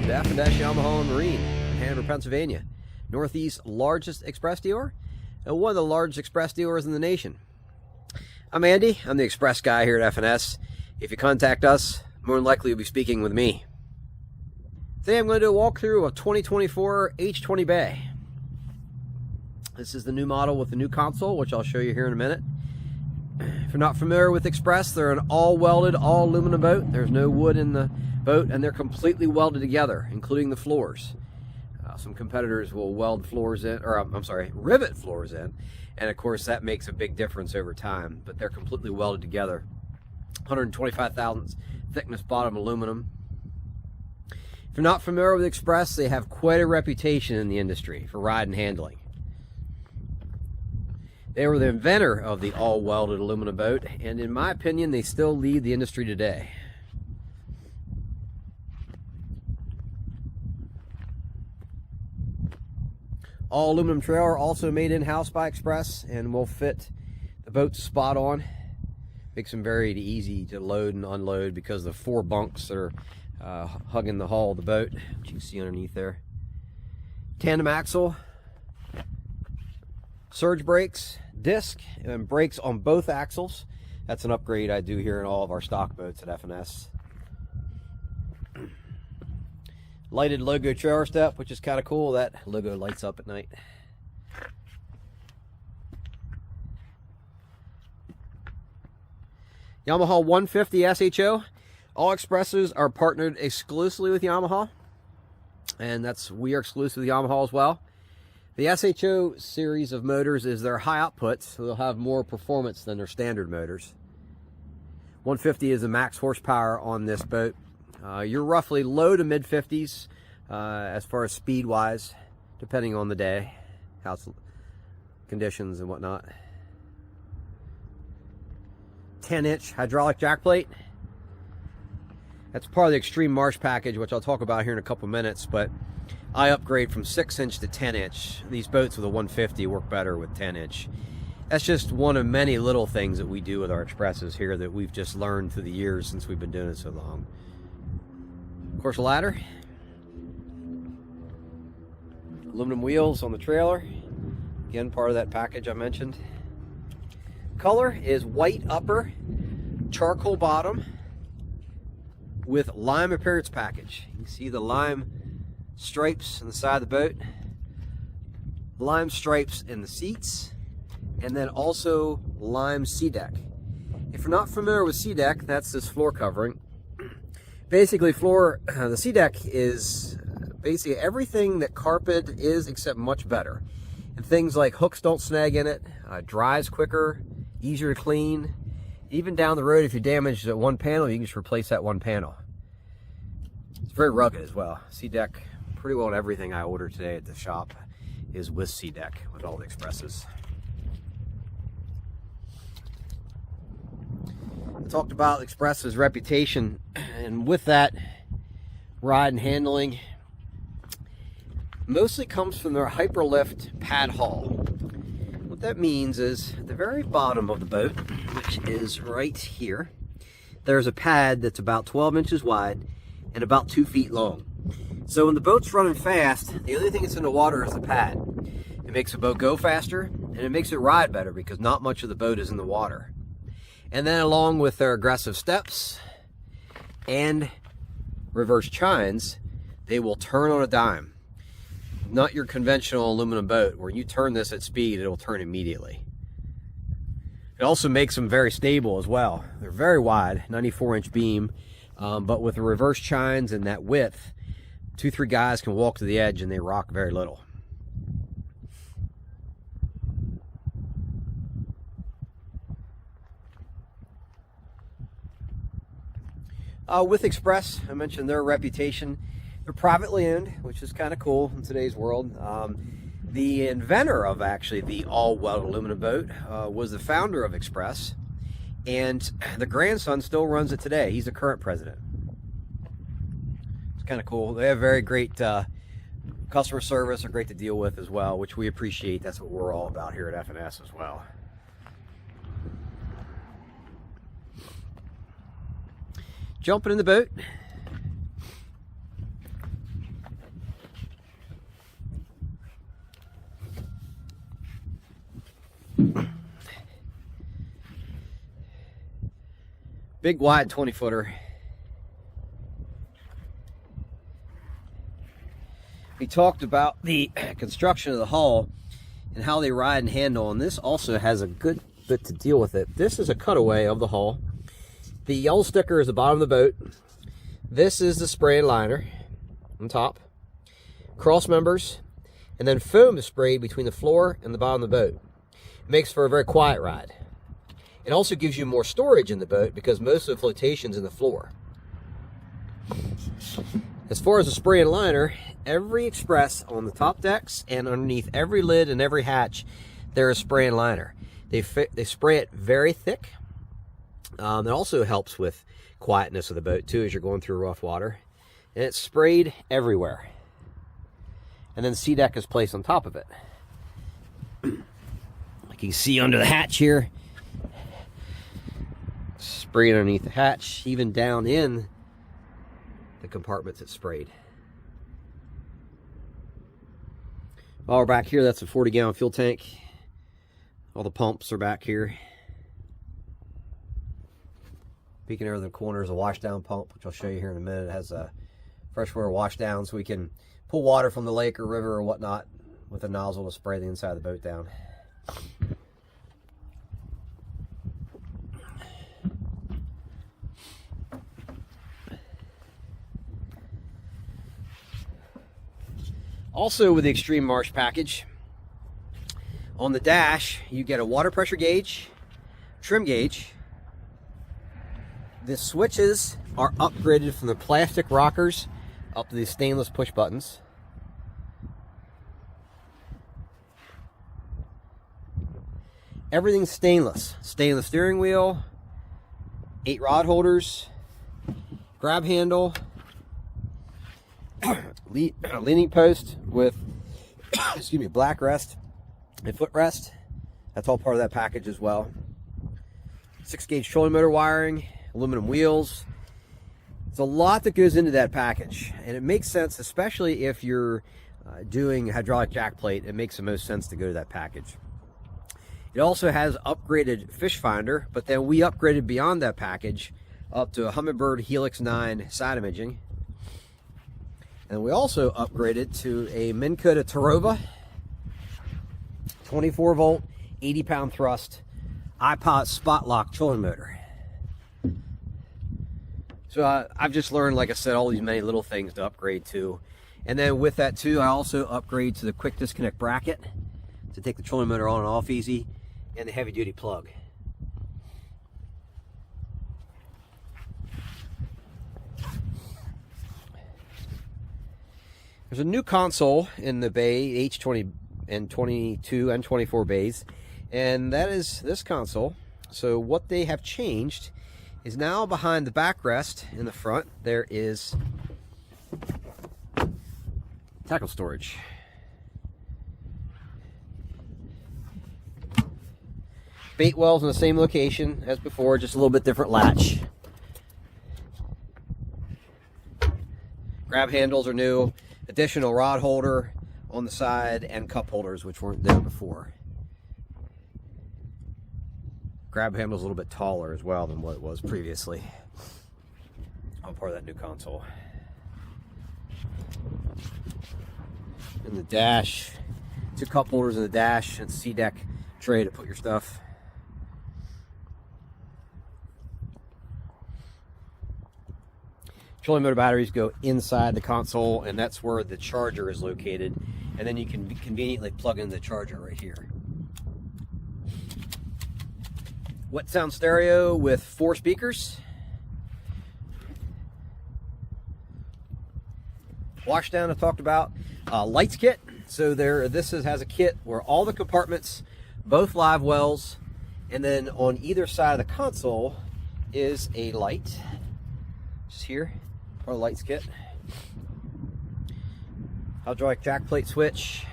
to F&SYamaha and Marine in Hanover, Pennsylvania, Northeast's largest express dealer and one of the largest express dealers in the nation. I'm Andy. I'm the express guy here at F&S. If you contact us, more than likely you'll be speaking with me. Today I'm going to do a walkthrough of 2024 H20 Bay. This is the new model with the new console, which I'll show you here in a minute. If you're not familiar with Xpress, they're an all-welded, all-aluminum boat. There's no wood in the boat, and they're completely welded together, including the floors. Some competitors will weld floors in, or I'm sorry, rivet floors in, and of course that makes a big difference over time, but they're completely welded together. 125 thousandths thickness bottom aluminum. If you're not familiar with Xpress, they have quite a reputation in the industry for ride and handling. They were the inventor of the all-welded aluminum boat, and in my opinion, they still lead the industry today. All aluminum trailer, also made in-house by Xpress, and will fit the boat spot on. Makes them very easy to load and unload because of the 4 bunks that are hugging the hull of the boat, which you can see underneath there. Tandem axle, surge brakes, disc, and brakes on both axles. That's an upgrade I do here in all of our stock boats at F&S. Lighted logo trailer step, which is kind of cool. That logo lights up at night. Yamaha 150 SHO. All Xpresses are partnered exclusively with Yamaha, and we are exclusive with Yamaha as well. The SHO series of motors is their high output, so they'll have more performance than their standard motors. 150 is the max horsepower on this boat. You're roughly low to mid 50s as far as speed wise, depending on the day, house conditions and whatnot. 10-inch hydraulic jack plate. That's part of the Extreme Marsh package, which I'll talk about here in a couple minutes, but I upgrade from 6-inch to 10-inch. These boats with a 150 work better with 10-inch. That's just one of many little things that we do with our Xpresses here that we've just learned through the years since we've been doing it so long. Of course, a ladder. Aluminum wheels on the trailer. Again, part of that package I mentioned. Color is white upper, charcoal bottom, with lime appearance package. You can see the lime stripes on the side of the boat, lime stripes in the seats, and then also lime sea deck. If you're not familiar with sea deck, that's this floor covering. Basically, the sea deck is basically everything that carpet is, except much better. And things like hooks don't snag in it, dries quicker, easier to clean. Even down the road, if you damage one panel, you can just replace that one panel. It's very rugged as well. Sea deck, pretty well everything I order today at the shop is with sea deck, with all the Xpresses. I talked about Xpress's reputation, and with that, ride and handling mostly comes from their Hyperlift pad hull. What that means is at the very bottom of the boat, which is right here, there's a pad that's about 12 inches wide and about 2 feet long. So when the boat's running fast, the only thing that's in the water is the pad. It makes the boat go faster, and it makes it ride better because not much of the boat is in the water. And then along with their aggressive steps and reverse chines, they will turn on a dime. Not your conventional aluminum boat where you turn this at speed, it'll turn immediately. It also makes them very stable as well. They're very wide, 94-inch beam, but with the reverse chines and that width, 2-3 guys can walk to the edge and they rock very little. With Xpress, I mentioned their reputation. They're privately owned, which is kind of cool in today's world. The inventor of actually the all-welded aluminum boat was the founder of Xpress, and the grandson still runs it today. He's the current president. It's kind of cool. They have very great customer service, are great to deal with as well, which we appreciate. That's what we're all about here at F&S as well. Jumping in the boat. Big wide 20-footer. We talked about the construction of the hull and how they ride and handle, and this also has a good bit to deal with it. This is a cutaway of the hull. The yellow sticker is the bottom of the boat. This is the spray and liner on top. Cross members, and then foam is sprayed between the floor and the bottom of the boat. It makes for a very quiet ride. It also gives you more storage in the boat because most of the flotation's in the floor. As far as the spray and liner, every Express on the top decks and underneath every lid and every hatch, there is spray and liner. They spray it very thick. It also helps with quietness of the boat too as you're going through rough water. And it's sprayed everywhere. And then SeaDek is placed on top of it. Like you can see under the hatch here, sprayed underneath the hatch, even down in the compartments it's sprayed. While we're back here, that's a 40-gallon fuel tank. All the pumps are back here. Peeking over the corner is a washdown pump, which I'll show you here in a minute. It has a freshwater washdown, so we can pull water from the lake or river or whatnot with a nozzle to spray the inside of the boat down. Also with the Extreme Marsh package, on the dash you get a water pressure gauge, trim gauge. The switches are upgraded from the plastic rockers up to these stainless push buttons. Everything's stainless. Stainless steering wheel, 8 rod holders, grab handle, leaning post with excuse me, black rest and footrest. That's all part of that package as well. 6-gauge trolling motor wiring, aluminum wheels. There's a lot that goes into that package, and it makes sense, especially if you're doing hydraulic jack plate. It makes the most sense to go to that package. It also has upgraded fish finder, but then we upgraded beyond that package up to a Humminbird Helix 9 side imaging. And we also upgraded to a MinnKotaFishing 24-volt, 80-pound thrust iPod spot lock trolling motor. So I've just learned, like I said, all these many little things to upgrade to. And then with that too, I also upgrade to the quick disconnect bracket to take the trolling motor on and off easy, and the heavy duty plug. There's a new console in the bay, H20 and 22 and 24 bays, and that is this console. So what they have changed is now behind the backrest in the front, there is tackle storage. Bait wells in the same location as before, just a little bit different latch. Grab handles are new. Additional rod holder on the side and cup holders, which weren't there before. Grab handle's a little bit taller as well than what it was previously. All part of that new console. In the dash, 2 cup holders in the dash, and SeaDek tray to put your stuff. Trolling motor batteries go inside the console, and that's where the charger is located. And then you can conveniently plug in the charger right here. Wet sound stereo with 4 speakers. Washdown I talked about. Lights kit. So this has a kit where all the compartments, both live wells, and then on either side of the console is a light. Just here. Our lights kit. Hydraulic jack plate switch.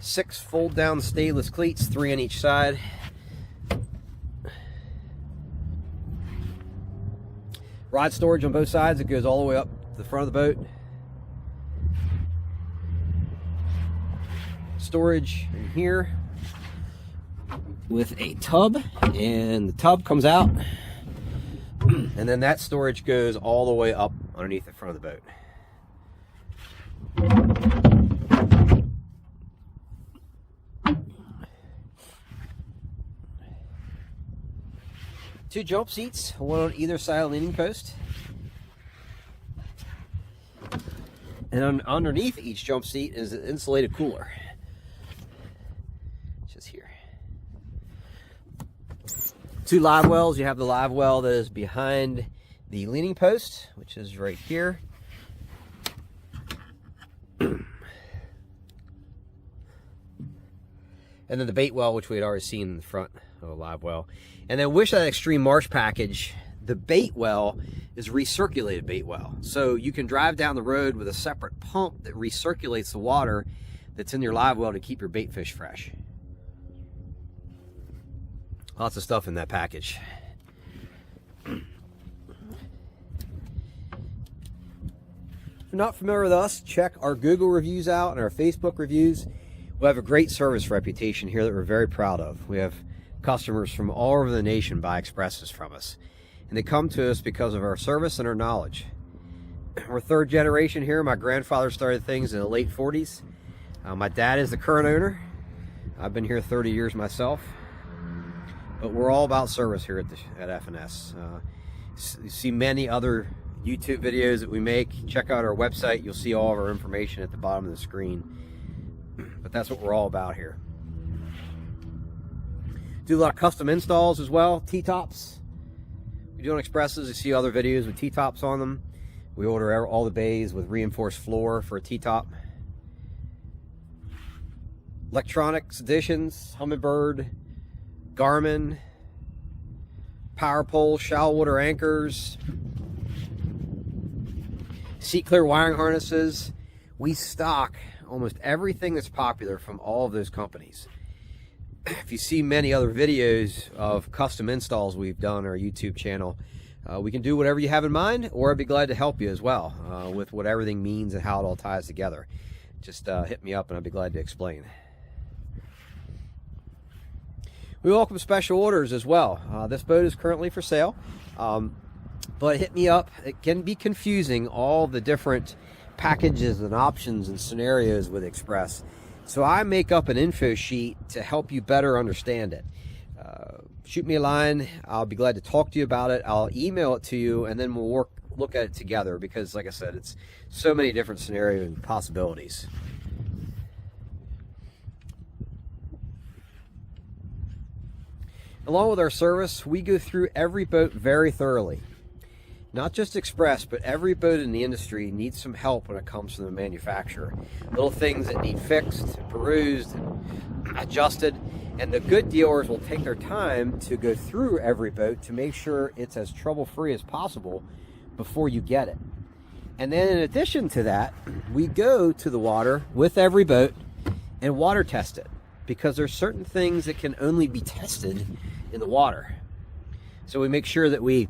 Six fold down stainless cleats, 3 on each side. Rod storage on both sides. It goes all the way up to the front of the boat. Storage in here. with a tub, and the tub comes out, and then that storage goes all the way up underneath the front of the boat. Two jump seats, one on either side of the leaning post. And underneath each jump seat is an insulated cooler. Just here. Two live wells. You have the live well that is behind the leaning post, which is right here. And then the bait well, which we had already seen in the front of the live well. And then with that Extreme Marsh package, the bait well is recirculated bait well. So you can drive down the road with a separate pump that recirculates the water that's in your live well to keep your bait fish fresh. Lots of stuff in that package. If you're not familiar with us, check our Google reviews out and our Facebook reviews. We have a great service reputation here that we're very proud of. We have customers from all over the nation buy Xpresses from us. And they come to us because of our service and our knowledge. We're third generation here. My grandfather started things in the late 40s. My dad is the current owner. I've been here 30 years myself. But we're all about service here at F&S. You see many other YouTube videos that we make. Check out our website. You'll see all of our information at the bottom of the screen. But that's what we're all about here. Do a lot of custom installs as well. T-tops. We do on Xpresses. You see other videos with T-tops on them. We order all the bays with reinforced floor for a T-top. Electronics additions, Humminbird, Garmin, power pole, shallow water anchors, seat clear wiring harnesses. We stock almost everything that's popular from all of those companies. If you see many other videos of custom installs we've done on our YouTube channel, we can do whatever you have in mind, or I'd be glad to help you as well with what everything means and how it all ties together. Just hit me up and I'd be glad to explain. We welcome special orders as well. This boat is currently for sale, but hit me up. It can be confusing, all the different packages and options and scenarios with Xpress. So I make up an info sheet to help you better understand it. Shoot me a line. I'll be glad to talk to you about it. I'll email it to you, and then we'll look at it together because, like I said, it's so many different scenarios and possibilities. Along with our service, we go through every boat very thoroughly. Not just Xpress, but every boat in the industry needs some help when it comes from the manufacturer. Little things that need fixed, perused, adjusted, and the good dealers will take their time to go through every boat to make sure it's as trouble-free as possible before you get it. And then in addition to that, we go to the water with every boat and water test it, because there's certain things that can only be tested in the water. So we make sure that we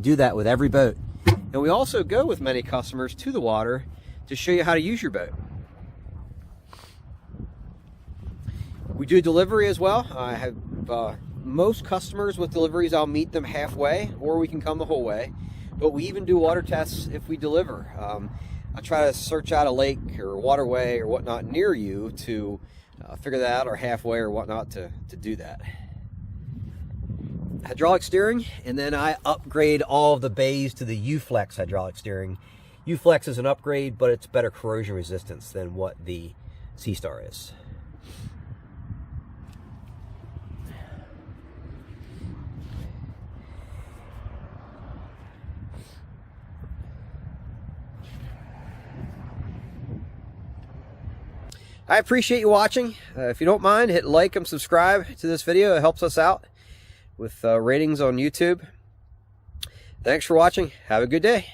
do that with every boat. And we also go with many customers to the water to show you how to use your boat. We do delivery as well. I have most customers with deliveries, I'll meet them halfway, or we can come the whole way. But we even do water tests if we deliver. I try to search out a lake or waterway or whatnot near you to figure that out, or halfway or whatnot to do that. Hydraulic steering, and then I upgrade all of the bays to the U-Flex hydraulic steering. U-Flex is an upgrade, but it's better corrosion resistance than what the C-Star is. I appreciate you watching. If you don't mind, hit like and subscribe to this video. It helps us out with ratings on YouTube. Thanks for watching. Have a good day.